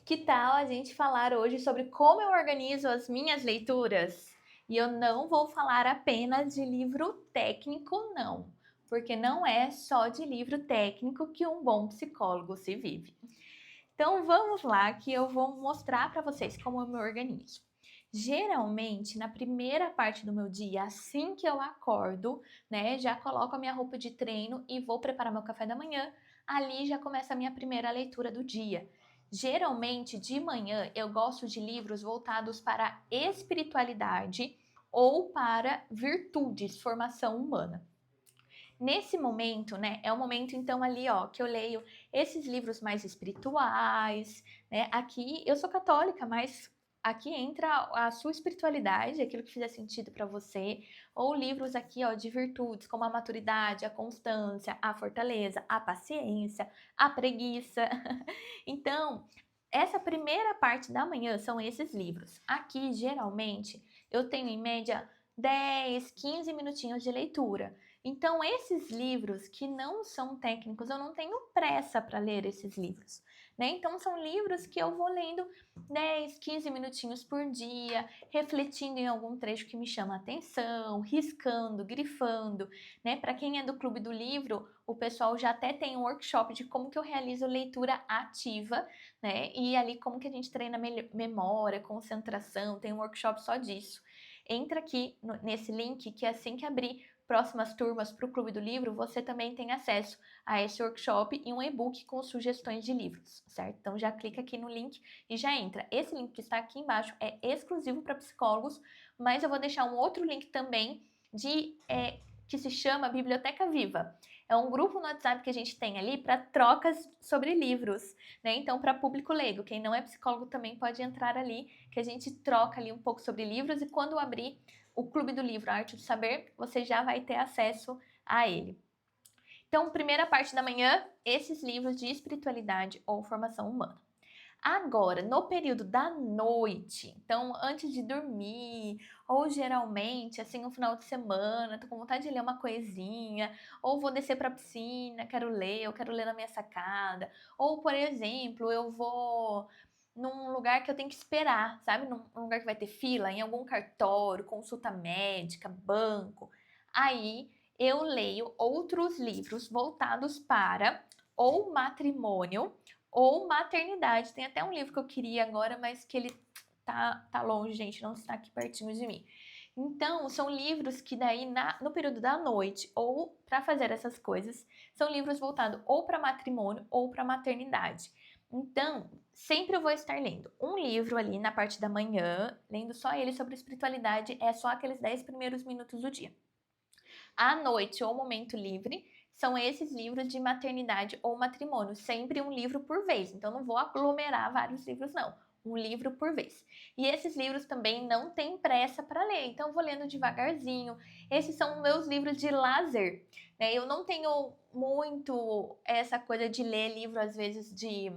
Que tal a gente falar hoje sobre como eu organizo as minhas leituras? E eu não vou falar apenas de livro técnico, não, porque não é só de livro técnico que um bom psicólogo se vive. Então vamos lá que eu vou mostrar para vocês como eu me organizo. Geralmente, na primeira parte do meu dia, assim que eu acordo, né, já coloco a minha roupa de treino e vou preparar meu café da manhã. Ali já começa a minha primeira leitura do dia. Geralmente, de manhã, eu gosto de livros voltados para espiritualidade ou para virtudes, formação humana. Nesse momento, né, é o momento então ali, ó, que eu leio esses livros mais espirituais, né? Aqui eu sou católica, mas aqui entra a sua espiritualidade, aquilo que fizer sentido para você, ou livros aqui, ó, de virtudes, como a maturidade, a constância, a fortaleza, a paciência, a preguiça. Então, essa primeira parte da manhã são esses livros. Aqui, geralmente, eu tenho em média 10, 15 minutinhos de leitura. Então, esses livros que não são técnicos, eu não tenho pressa para ler esses livros, né? Então, são livros que eu vou lendo 10, 15 minutinhos por dia, refletindo em algum trecho que me chama a atenção, riscando, grifando, né? Para quem é do Clube do Livro, o pessoal já até tem um workshop de como que eu realizo leitura ativa, né? E ali como que a gente treina memória, concentração, tem um workshop só disso. Entra aqui nesse link que assim que abrir próximas turmas para o Clube do Livro, você também tem acesso a esse workshop e um e-book com sugestões de livros, certo? Então já clica aqui no link e já entra. Esse link que está aqui embaixo é exclusivo para psicólogos, mas eu vou deixar um outro link também que se chama Biblioteca Viva. É um grupo no WhatsApp que a gente tem ali para trocas sobre livros, né? Então, para público leigo, quem não é psicólogo também pode entrar ali, que a gente troca ali um pouco sobre livros e quando abrir o Clube do Livro A Arte do Saber, você já vai ter acesso a ele. Então, primeira parte da manhã, esses livros de espiritualidade ou formação humana. Agora, no período da noite, então antes de dormir, ou geralmente, assim, no final de semana, tô com vontade de ler uma coisinha, ou vou descer pra piscina, quero ler, eu quero ler na minha sacada, ou, por exemplo, eu vou num lugar que eu tenho que esperar, sabe? Num lugar que vai ter fila, em algum cartório, consulta médica, banco. Aí eu leio outros livros voltados para ou matrimônio ou maternidade. Tem até um livro que eu queria agora, mas que ele tá longe, gente, não está aqui pertinho de mim. Então, são livros que daí no período da noite ou para fazer essas coisas, são livros voltados ou para matrimônio ou para maternidade. Então, sempre eu vou estar lendo um livro ali na parte da manhã, lendo só ele sobre espiritualidade, é só aqueles 10 primeiros minutos do dia. À noite ou momento livre, são esses livros de maternidade ou matrimônio, sempre um livro por vez. Então não vou aglomerar vários livros não, um livro por vez. E esses livros também não tem pressa para ler, então vou lendo devagarzinho. Esses são meus livros de lazer, né? Eu não tenho muito essa coisa de ler livro às vezes de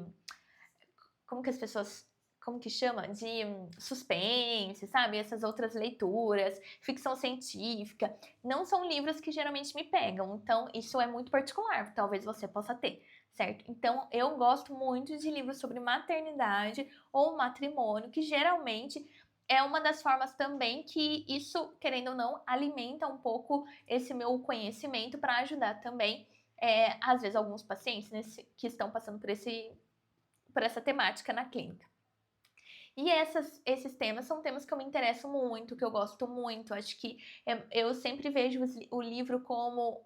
como que as pessoas, como que chama? De suspense, sabe? Essas outras leituras, ficção científica. Não são livros que geralmente me pegam, então isso é muito particular, talvez você possa ter, certo? Então eu gosto muito de livros sobre maternidade ou matrimônio, que geralmente é uma das formas também que isso, querendo ou não, alimenta um pouco esse meu conhecimento para ajudar também, às vezes, alguns pacientes que estão passando por essa temática na clínica. E esses temas são temas que eu me interesso muito, que eu gosto muito. Acho que eu sempre vejo o livro como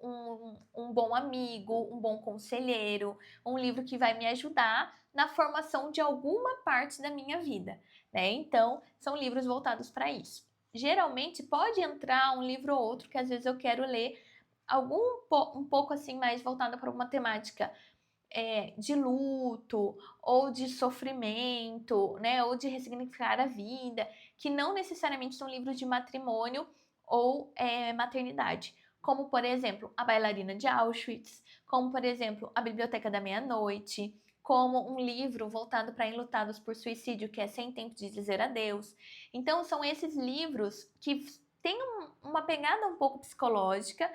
um bom amigo, um bom conselheiro, um livro que vai me ajudar na formação de alguma parte da minha vida, né? Então, são livros voltados para isso. Geralmente pode entrar um livro ou outro que às vezes eu quero ler um pouco assim mais voltado para uma temática de luto ou de sofrimento, né, ou de ressignificar a vida, que não necessariamente são livros de matrimônio ou maternidade, como por exemplo A Bailarina de Auschwitz, como por exemplo A Biblioteca da Meia-Noite, como um livro voltado para enlutados por suicídio, que é Sem Tempo de Dizer Adeus. Então são esses livros que têm uma pegada um pouco psicológica,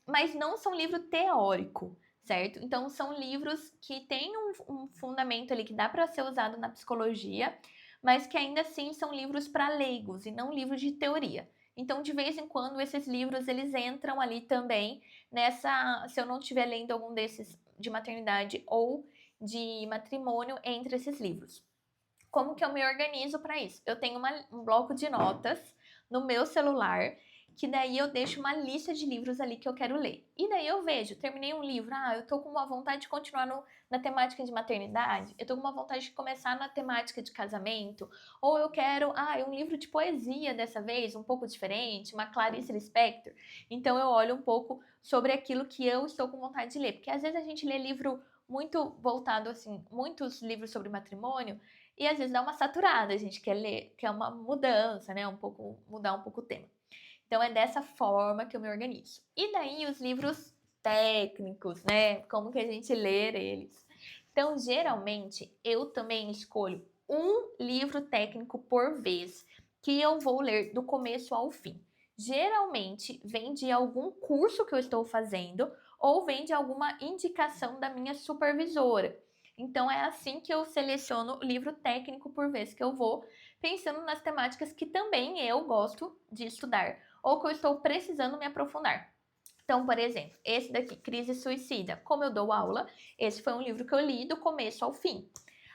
mas não são livro teórico, certo? Então, são livros que têm um fundamento ali que dá para ser usado na psicologia, mas que ainda assim são livros para leigos e não livros de teoria. Então, de vez em quando, esses livros eles entram ali também nessa. Se eu não estiver lendo algum desses de maternidade ou de matrimônio, entre esses livros. Como que eu me organizo para isso? Eu tenho um bloco de notas no meu celular, que daí eu deixo uma lista de livros ali que eu quero ler. E daí eu vejo, terminei um livro, eu tô com uma vontade de continuar na temática de maternidade, eu tô com uma vontade de começar na temática de casamento, ou eu quero, um livro de poesia dessa vez, um pouco diferente, uma Clarice Lispector. Então eu olho um pouco sobre aquilo que eu estou com vontade de ler, porque às vezes a gente lê livro muito voltado assim, muitos livros sobre matrimônio, e às vezes dá uma saturada, a gente quer ler, quer uma mudança, né? Mudar um pouco o tema. Então é dessa forma que eu me organizo. E daí os livros técnicos, né? Como que a gente lê eles? Então, geralmente, eu também escolho um livro técnico por vez que eu vou ler do começo ao fim. Geralmente vem de algum curso que eu estou fazendo ou vem de alguma indicação da minha supervisora. Então é assim que eu seleciono o livro técnico por vez que eu vou, pensando nas temáticas que também eu gosto de estudar ou que eu estou precisando me aprofundar. Então, por exemplo, esse daqui, Crise Suicida, como eu dou aula, esse foi um livro que eu li do começo ao fim.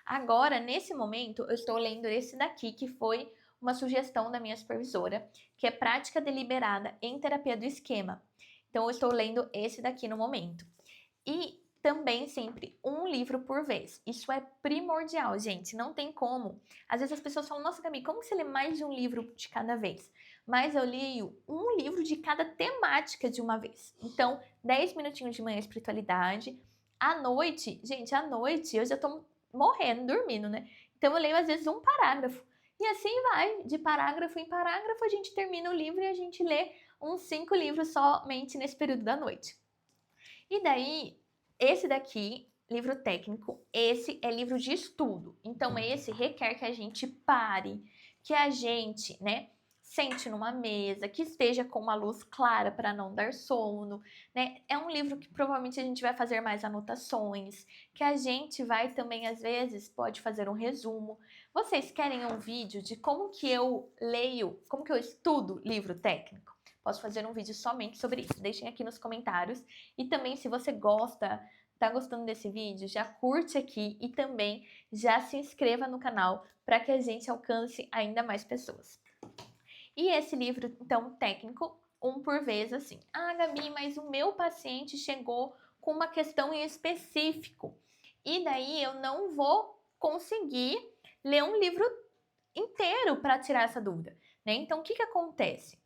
Agora, nesse momento, eu estou lendo esse daqui, que foi uma sugestão da minha supervisora, que é Prática Deliberada em Terapia do Esquema. Então, eu estou lendo esse daqui no momento. E também sempre um livro por vez. Isso é primordial, gente. Não tem como. Às vezes as pessoas falam, nossa, Gabi, como você lê mais de um livro de cada vez? Mas eu leio um livro de cada temática de uma vez. Então, 10 minutinhos de manhã espiritualidade. À noite, gente, à noite eu já tô morrendo, dormindo, né? Então eu leio às vezes um parágrafo. E assim vai, de parágrafo em parágrafo, a gente termina o livro e a gente lê uns 5 livros somente nesse período da noite. E daí, esse daqui, livro técnico, esse é livro de estudo. Então, esse requer que a gente pare, que a gente, né, sente numa mesa, que esteja com uma luz clara para não dar sono, né? É um livro que provavelmente a gente vai fazer mais anotações, que a gente vai também, às vezes, pode fazer um resumo. Vocês querem um vídeo de como que eu leio, como que eu estudo livro técnico? Posso fazer um vídeo somente sobre isso. Deixem aqui nos comentários. E também, se você tá gostando desse vídeo, já curte aqui e também já se inscreva no canal para que a gente alcance ainda mais pessoas. E esse livro, então, técnico, um por vez, assim. Gabi, mas o meu paciente chegou com uma questão em específico. E daí eu não vou conseguir ler um livro inteiro para tirar essa dúvida, né? Então, o que acontece?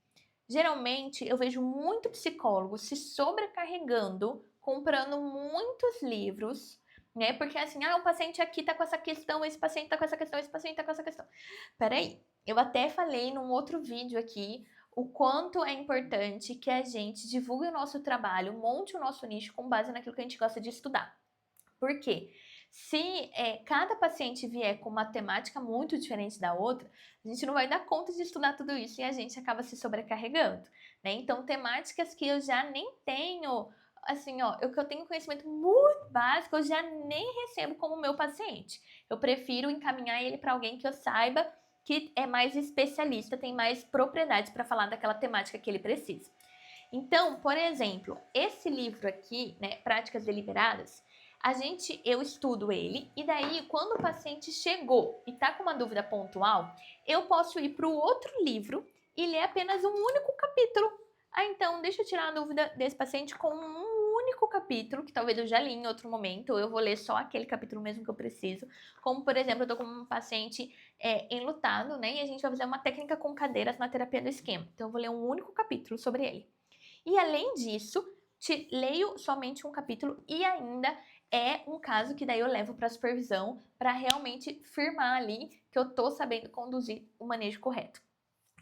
Geralmente, eu vejo muito psicólogo se sobrecarregando, comprando muitos livros, né? Porque assim, o paciente aqui tá com essa questão, esse paciente tá com essa questão, esse paciente tá com essa questão. Peraí, eu até falei num outro vídeo aqui o quanto é importante que a gente divulgue o nosso trabalho, monte o nosso nicho com base naquilo que a gente gosta de estudar. Por quê? Se cada paciente vier com uma temática muito diferente da outra, a gente não vai dar conta de estudar tudo isso e a gente acaba se sobrecarregando, né? Então, temáticas que eu já nem tenho, assim, que eu tenho conhecimento muito básico, eu já nem recebo como meu paciente. Eu prefiro encaminhar ele para alguém que eu saiba que é mais especialista, tem mais propriedades para falar daquela temática que ele precisa. Então, por exemplo, esse livro aqui, né, Práticas Deliberadas, eu estudo ele e daí quando o paciente chegou e tá com uma dúvida pontual, eu posso ir para o outro livro e ler apenas um único capítulo. Então deixa eu tirar a dúvida desse paciente com um único capítulo, que talvez eu já li em outro momento, ou eu vou ler só aquele capítulo mesmo que eu preciso. Como, por exemplo, eu tô com um paciente enlutado, né, e a gente vai fazer uma técnica com cadeiras na terapia do esquema. Então eu vou ler um único capítulo sobre ele. E além disso, leio somente um capítulo e ainda é um caso que daí eu levo para supervisão para realmente firmar ali que eu tô sabendo conduzir o manejo correto.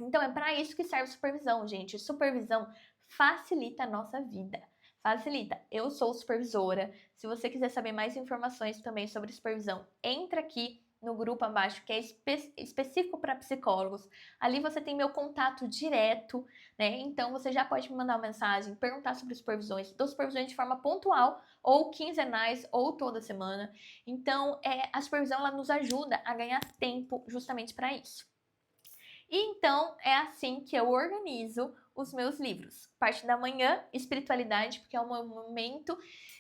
Então é para isso que serve supervisão, gente. Supervisão facilita a nossa vida. Facilita. Eu sou supervisora. Se você quiser saber mais informações também sobre supervisão, entra aqui no grupo abaixo, que é específico para psicólogos. Ali você tem meu contato direto, né? Então você já pode me mandar uma mensagem, perguntar sobre supervisões. Dou supervisões de forma pontual, ou quinzenais, ou toda semana. Então, a supervisão ela nos ajuda a ganhar tempo justamente para isso. E então é assim que eu organizo os meus livros. Parte da manhã, espiritualidade, porque é um momento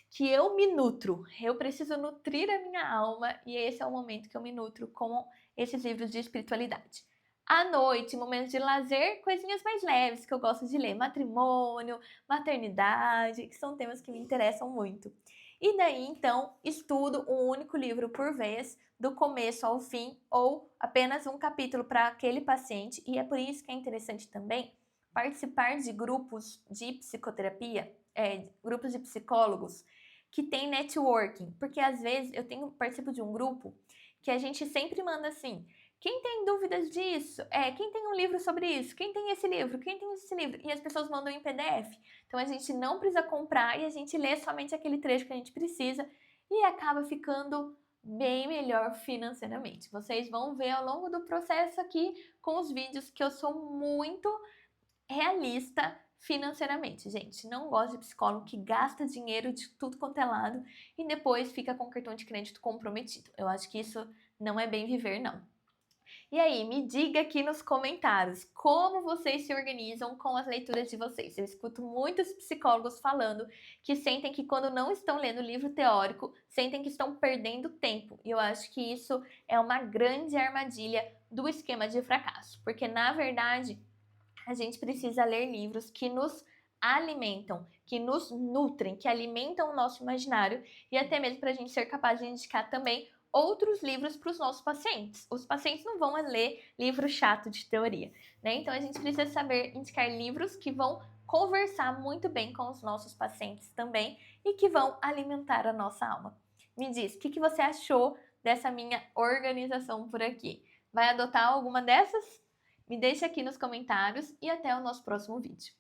que eu me nutro. Eu preciso nutrir a minha alma e esse é o momento que eu me nutro com esses livros de espiritualidade. À noite, momentos de lazer, coisinhas mais leves que eu gosto de ler, matrimônio, maternidade, que são temas que me interessam muito. E daí, então, estudo um único livro por vez, do começo ao fim, ou apenas um capítulo para aquele paciente, e é por isso que é interessante também participar de grupos de psicoterapia, grupos de psicólogos que tem networking, porque às vezes participo de um grupo que a gente sempre manda assim: quem tem dúvidas disso? Quem tem um livro sobre isso? Quem tem esse livro? Quem tem esse livro? E as pessoas mandam em PDF. Então a gente não precisa comprar e a gente lê somente aquele trecho que a gente precisa e acaba ficando bem melhor financeiramente. Vocês vão ver ao longo do processo aqui com os vídeos que eu sou muito realista financeiramente, gente. Não gosto de psicólogo que gasta dinheiro de tudo quanto é lado e depois fica com o cartão de crédito comprometido. Eu acho que isso não é bem viver, não. E aí, me diga aqui nos comentários como vocês se organizam com as leituras de vocês. Eu escuto muitos psicólogos falando que sentem que quando não estão lendo livro teórico, sentem que estão perdendo tempo. E eu acho que isso é uma grande armadilha do esquema de fracasso, porque na verdade a gente precisa ler livros que nos alimentam, que nos nutrem, que alimentam o nosso imaginário e até mesmo para a gente ser capaz de indicar também outros livros para os nossos pacientes. Os pacientes não vão ler livro chato de teoria, né? Então a gente precisa saber indicar livros que vão conversar muito bem com os nossos pacientes também e que vão alimentar a nossa alma. Me diz, o que você achou dessa minha organização por aqui? Vai adotar alguma dessas? Me deixe aqui nos comentários e até o nosso próximo vídeo.